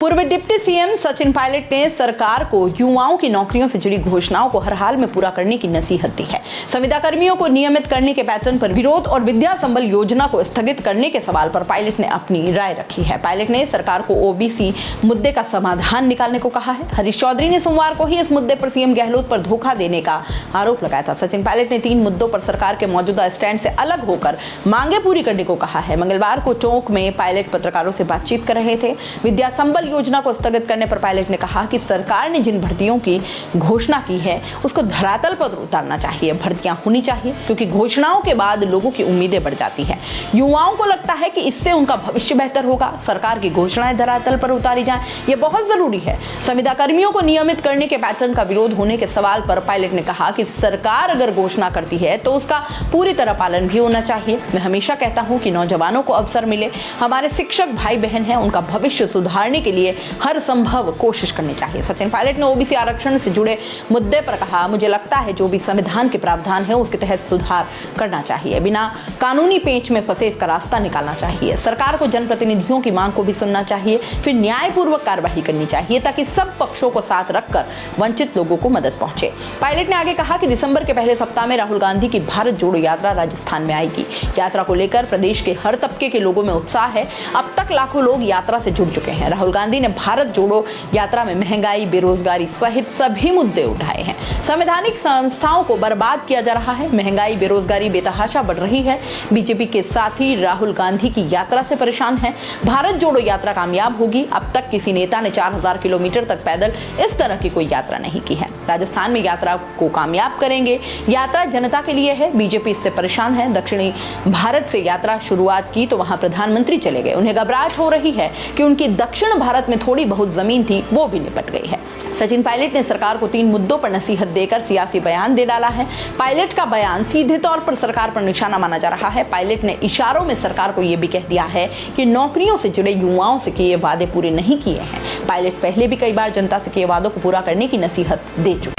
पूर्व deputy CM Sachin Pilot ने सरकार को युवाओं की नौकरियों से जुड़ी घोषणाओं को हर हाल में पूरा करने की नसीहत दी है। संविदा कर्मियों को नियमित करने के पैटर्न पर विरोध और विद्या संबल योजना को स्थगित करने के सवाल पर पायलट ने अपनी राय रखी है। पायलट ने सरकार को ओबीसी मुद्दे का समाधान निकालने को कहा है। हरीश चौधरी ने सोमवार को ही इस मुद्दे पर सीएम गहलोत पर धोखा देने का आरोप लगाया था। सचिन पायलट ने 3 मुद्दों पर सरकार के मौजूदा स्टैंड से अलग होकर मांगे पूरी करने को कहा है। मंगलवार को टोंक में पायलट पत्रकारों से बातचीत कर रहे थे। विद्या संबल योजना को स्थगित करने पर पायलट ने कहा कि सरकार ने जिन भर्तियों की घोषणा की है उसको धरातल पर उतारना चाहिए। भर्तियां होनी चाहिए क्योंकि घोषणाओं के बाद लोगों की उम्मीदें बढ़ जाती है। युवाओं को लगता है कि इससे उनका भविष्य बेहतर होगा। सरकार की घोषणाएं धरातल पर उतारी जाएं, यह बहुत जरूरी है। संविदा कर्मियों को नियमित करने के पैटर्न का विरोध होने के सवाल पर पायलट ने कहा कि सरकार अगर घोषणा करती है तो उसका पूरी तरह पालन भी होना चाहिए। मैं हमेशा कहता हूं कि नौजवानों को अवसर मिले। हमारे शिक्षक भाई बहन हैं, उनका भविष्य सुधारने के लिए हर संभव कोशिश करनी चाहिए। सचिन पायलट ने ओबीसी आरक्षण से जुड़े मुद्दे पर कहा, मुझे लगता है जो भी संविधान के प्रावधान है उसके तहत सुधार करना चाहिए। बिना कानूनी पेच में फंसे इसका रास्ता निकालना चाहिए। सरकार को जनप्रतिनिधियों की मांग को भी सुनना चाहिए, फिर न्यायपूर्वक कार्यवाही करनी चाहिए ताकि सब पक्षों को साथ रखकर वंचित लोगों को मदद पहुंचे। पायलट ने आगे कहा कि दिसंबर के पहले सप्ताह में राहुल गांधी की भारत जोड़ो यात्रा राजस्थान में आएगी। यात्रा को लेकर प्रदेश के हर तबके के लोगों में उत्साह है। अब तक लाखों लोग यात्रा से जुड़ चुके हैं। राहुल गांधी ने भारत जोड़ो यात्रा में महंगाई, बेरोजगारी सहित सभी मुद्दे उठाए हैं। संवैधानिक संस्थाओं को बर्बाद किया जा रहा है। महंगाई, बेरोजगारी बेतहाशा बढ़ रही है। बीजेपी के साथी राहुल गांधी की यात्रा से परेशान है। भारत जोड़ो यात्रा कामयाब होगी। अब तक किसी नेता ने 4000 किलोमीटर तक पैदल इस तरह की कोई यात्रा नहीं की है। राजस्थान में यात्रा को कामयाब करेंगे। यात्रा जनता के लिए है। बीजेपी इससे परेशान है। दक्षिणी भारत से यात्रा शुरुआत की तो वहां प्रधानमंत्री चले गए। उन्हें घबराहट हो रही है कि उनकी दक्षिण भारत में थोड़ी बहुत जमीन थी वो भी निपट गई है। सचिन पायलट ने सरकार को 3 मुद्दों पर नसीहत देकर सियासी बयान दे डाला है। पायलट का बयान सीधे तौर पर सरकार पर निशाना माना जा रहा है। पायलट ने इशारों में सरकार को यह भी कह दिया है कि नौकरियों से जुड़े युवाओं से किए वादे पूरे नहीं किए हैं। पायलट पहले भी कई बार जनता से किए वादों को पूरा करने की नसीहत दे चुके हैं।